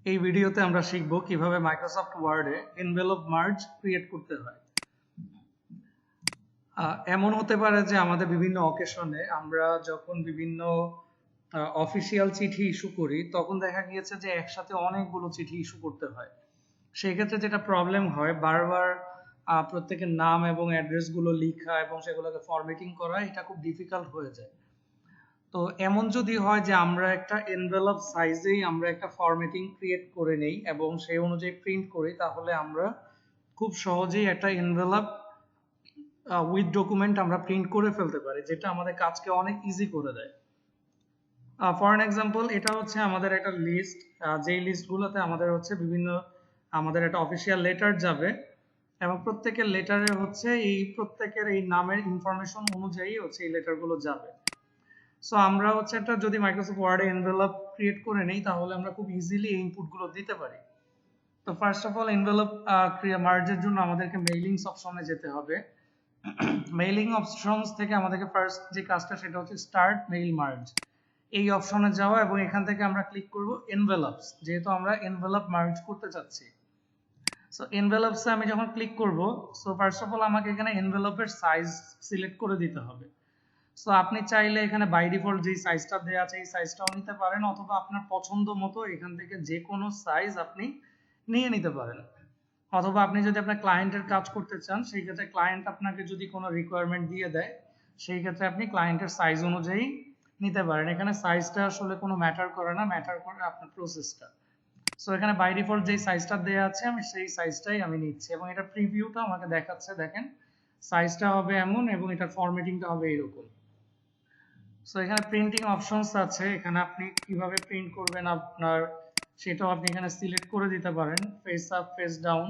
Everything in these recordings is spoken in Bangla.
এই ভিডিওতে আমরা শিখব কিভাবে মাইক্রোসফট ওয়ার্ডে এনভেলপ মার্জ ক্রিয়েট করতে হয়। এমন হতে পারে যে আমাদের বিভিন্ন অকেশনে আমরা যখন বিভিন্ন অফিসিয়াল চিঠি ইস্যু করি তখন দেখা গিয়েছে যে একসাথে অনেকগুলো চিঠি ইস্যু করতে হয়। সেই ক্ষেত্রে যেটা প্রবলেম হয়, বারবার প্রত্যেকের নাম এবং অ্যাড্রেস গুলো লেখা এবং সেগুলোকে ফরম্যাটিং করা, এটা খুব ডিফিকাল্ট হয়ে যায়। তো এমন যদি হয় যে আমরা একটা এনভেলপ সাইজেই আমরা একটা ফরম্যাটিং ক্রিয়েট করে নেই এবং সেই অনুযায়ী প্রিন্ট করি, তাহলে আমরা খুব সহজেই একটা এনভেলপ উইথ ডকুমেন্ট আমরা প্রিন্ট করে ফেলতে পারি, যেটা আমাদের কাজকে অনেক ইজি করে দেয়। ফর অ্যান এক্সাম্পল, এটা হচ্ছে আমাদের একটা লিস্ট, যেই লিস্টগুলোতে আমাদের হচ্ছে বিভিন্ন আমাদের একটা অফিসিয়াল লেটার যাবে এবং প্রত্যেকের লেটারে হচ্ছে এই প্রত্যেকের এই নামের ইনফরমেশন অনুযায়ী হচ্ছে এই লেটারগুলো যাবে। সো আমরা হচ্ছে একটা যদি মাইক্রোসফট ওয়ার্ডে এনভেলপ ক্রিয়েট করে নেই, তাহলে আমরা খুব ইজিলি এই ইনপুটগুলো দিতে পারি। তো ফার্স্ট অফ অল, এনভেলপ মার্জের জন্য আমাদেরকে মেইলিংস অপশনে যেতে হবে। মেইলিং অপশনস থেকে আমাদেরকে ফার্স্ট যে কাজটা, সেটা হচ্ছে স্টার্ট মেইল মার্জ। এই অপশনে যাওয়া এবং এখান থেকে আমরা ক্লিক করব এনভেলপস, যেহেতু আমরা এনভেলপ মার্জ করতে চাচ্ছি। সো এনভেলপসে আমি যখন ক্লিক করব, সো ফার্স্ট অফ অল আমাকে এখানে এনভেলপের সাইজ সিলেক্ট করে দিতে হবে। সো আপনি চাইলে এখানে বাই ডিফল্ট যেই সাইজটা দেওয়া আছে এই সাইজটাও নিতে পারেন, অথবা আপনার পছন্দ মতো এখান থেকে যে কোনো সাইজ আপনি নিয়ে নিতে পারেন। অথবা আপনি যদি আপনার ক্লায়েন্টের কাজ করতে চান, সেই ক্ষেত্রে ক্লায়েন্ট আপনাকে যদি কোনো রিকোয়ারমেন্ট দিয়ে দেয়, সেই ক্ষেত্রে আপনি ক্লায়েন্টের সাইজ অনুযায়ী নিতে পারেন। এখানে সাইজটা আসলে কোনো ম্যাটার করে না, ম্যাটার করে আপনার প্রসেসটা। সো এখানে বাই ডিফল্ট যেই সাইজটা দেওয়া আছে আমি সেই সাইজটাই আমি নিচ্ছি এবং এটা প্রিভিউটা আমাকে দেখাচ্ছে। দেখেন, সাইজটা হবে এমন এবং এটার ফরম্যাটিংটা হবে এইরকম। সো এখানে প্রিন্টিং অপশনস আছে, এখানে আপনি কিভাবে প্রিন্ট করবেন আপনার সেটাও আপনি এখানে সিলেক্ট করে দিতে পারেন, face up face down.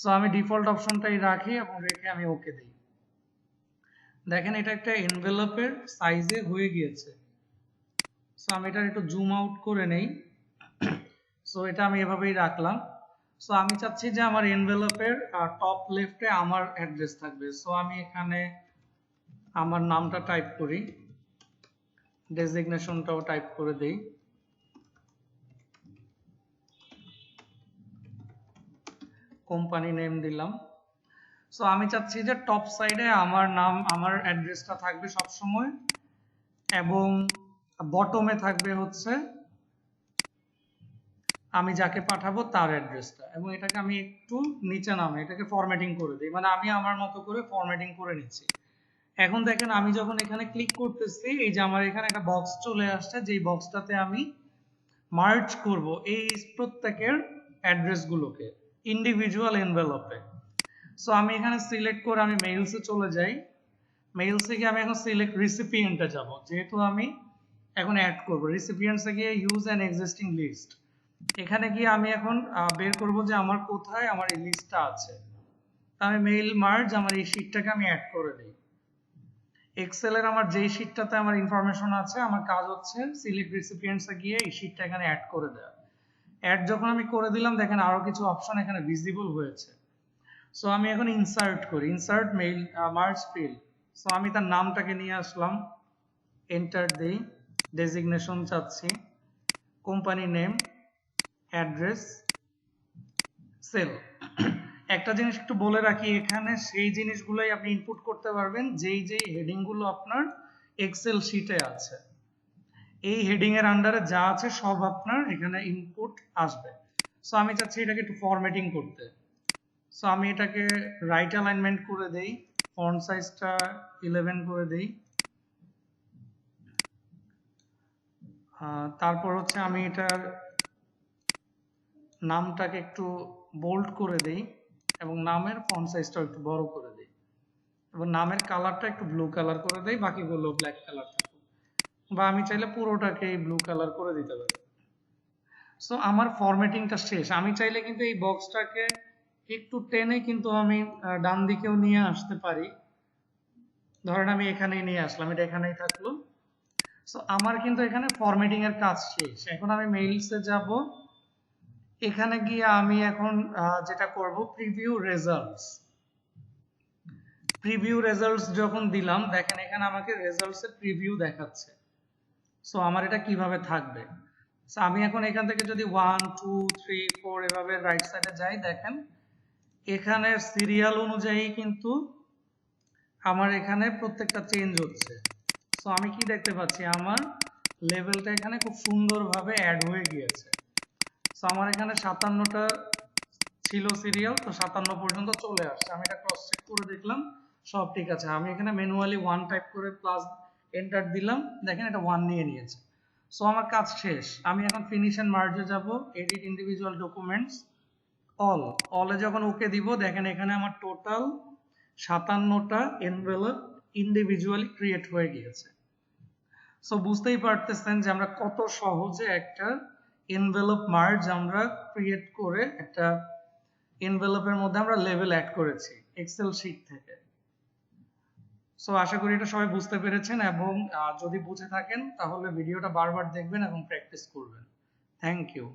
So আমি ডিফল্ট অপশনটাই রাখি এবং রেখে আমি ওকে দিই। দেখেন, এটা একটা এনভেলপের সাইজে হয়ে গিয়েছে। সো আমি এটা একটু জুম আউট করে নেই। সো এটা আমি এভাবেই রাখলাম। সো আমি চাচ্ছি যে আমার এনভেলপের টপ লেফটে আমার অ্যাড্রেস থাকবে। সো আমি এখানে আমার নামটা টাইপ করি, ডেজিগনেশনটাও টাইপ করে দেই, কোম্পানি নেম দিলাম। সো আমি চাচ্ছি যে টপ সাইডে আমার নাম, আমার অ্যাড্রেসটা থাকবে সব সময় এবং বটমে থাকবে হচ্ছে আমি যাকে পাঠাবো তার অ্যাড্রেসটা, এবং এটাকে আমি একটু নিচে নামে এটাকে ফরম্যাটিং করে দিই, মানে আমি আমার মতো করে ফরম্যাটিং করে নিচ্ছি। এখন দেখেন, আমি যখন এখানে ক্লিক করতেছি, এই যে আমার এখানে একটা বক্স চলে আসছে, যেই বক্সটাতে আমি মার্জ করব এই প্রত্যেকের অ্যাড্রেসগুলোকে ইন্ডিভিজুয়াল এনভেলপে। সো আমি এখানে সিলেক্ট করে আমি মেইলসে চলে যাই। মেইলসে গিয়ে আমি এখন সিলেক্ট রিসিপিয়েন্টে যাব, যেহেতু আমি এখন অ্যাড করব। রিসিপিয়েন্টসে গিয়ে ইউজ অ্যান এক্সিস্টিং লিস্ট, এখানে গিয়ে আমি এখন বের করব যে আমার কোথায় আমার এই লিস্টটা আছে। আমি মেইল মার্জ আমার এই শীটটাকে আমি অ্যাড করে দিই। এক্সেলের আমার যেই শীটটাতে আমার ইনফরমেশন আছে, আমার কাজ হচ্ছে সিলেক্ট রিসিপিয়েন্টসে গিয়ে এই শীটটা এখানে অ্যাড করে দেওয়া। অ্যাড যখন আমি করে দিলাম, দেখেন আরো কিছু অপশন এখানে ভিজিবল হয়েছে। সো আমি এখন ইনসার্ট করি, insert mail merge field. So আমি তার নামটাকে নিয়ে আসলাম, এন্টার দেই, ডেজিগনেশন চাচ্ছি, কোম্পানি নেম, অ্যাড্রেস, সেল। একটা জিনিস একটু বলে রাখি, এখানে সেই জিনিসগুলোই আপনি ইনপুট করতে পারবেন যেই যেই হেডিং গুলো আপনার এক্সেল শিটে আছে। এই হেডিং এর আন্ডারে যা আছে সব আপনার এখানে ইনপুট আসবে। সো আমি চাচ্ছি এটাকে একটু ফরম্যাটিং করতে। সো আমি এটাকে রাইট অ্যালাইনমেন্ট করে দেই, ফন্ট সাইজটা 11 করে দেই। তারপর হচ্ছে আমি এটার নামটাকে একটু বোল্ড করে দেই এবং নামের ফন্ট সাইজটাও একটু বড় করে দেই এবং নামের কালারটা একটু ব্লু কালার করে দেই, বাকিগুলো ব্ল্যাক কালার থাকুক, বা আমি চাইলে পুরোটাকে ব্লু কালার করে দিতে পারি। সো আমার ফরম্যাটিংটা শেষ। আমি চাইলে কিন্তু এই বক্সটাকে একটু টেনে কিন্তু আমি ডান দিকেও নিয়ে আসতে পারি। ধরেন আমি এখানেই নিয়ে আসলাম, এটা এখানেই থাকলো। সো আমার কিন্তু এখানে ফরম্যাটিং এর কাজ শেষ। এখন আমি মেইলসে যাব, এখানে গিয়ে আমি এখন যেটা করব, প্রিভিউ রেজাল্টস। প্রিভিউ রেজাল্টস যখন দিলাম, দেখেন এখানে আমাকে রেজাল্টস এর প্রিভিউ দেখাচ্ছে। সো আমার এটা কিভাবে থাকবে, So আমি এখন এখান থেকে যদি 1 2 3 4 এভাবে রাইট সাইডে যাই, দেখেন এখানের সিরিয়াল অনুযায়ী কিন্তু আমার এখানে প্রত্যেকটা চেঞ্জ হচ্ছে। সো আমি কি দেখতে পাচ্ছি, আমার লেভেলটা এখানে খুব সুন্দরভাবে অ্যাড হয়ে গিয়েছে। সো আমার এখানে 57টা ছিল সিরিয়াল, তো 57 পর্যন্ত চলে আসছে। আমি এটা ক্রস চেক করে দেখলাম সব ঠিক আছে। আমি এখানে ম্যানুয়ালি 1 টাইপ করে প্লাস এন্টার দিলাম, দেখেন এটা 1 নিয়ে নিয়েছে। সো আমার কাজ শেষ। আমি এখন ফিনিশ এন্ড মার্জে যাব, এডিট ইন্ডিভিজুয়াল ডকুমেন্টস, অলে যখন ওকে দিব, দেখেন এখানে আমার টোটাল 57টা এনভেলপ ইন্ডিভিজুয়ালি ক্রিয়েট হয়ে গিয়েছে। সো বুঝতেই পারতেছেন যে আমরা কত সহজে একটা এনভেলপ মার্জ আমরা ক্রিয়েট করে একটা এনভেলপের মধ্যে আমরা লেভেল অ্যাড করেছি এক্সেল শীট থেকে। সো আশা করি এটা সবাই বুঝতে পেরেছেন, এবং যদি বুঝে থাকেন তাহলে ভিডিওটা বারবার দেখবেন এবং প্র্যাকটিস করবেন। Thank you.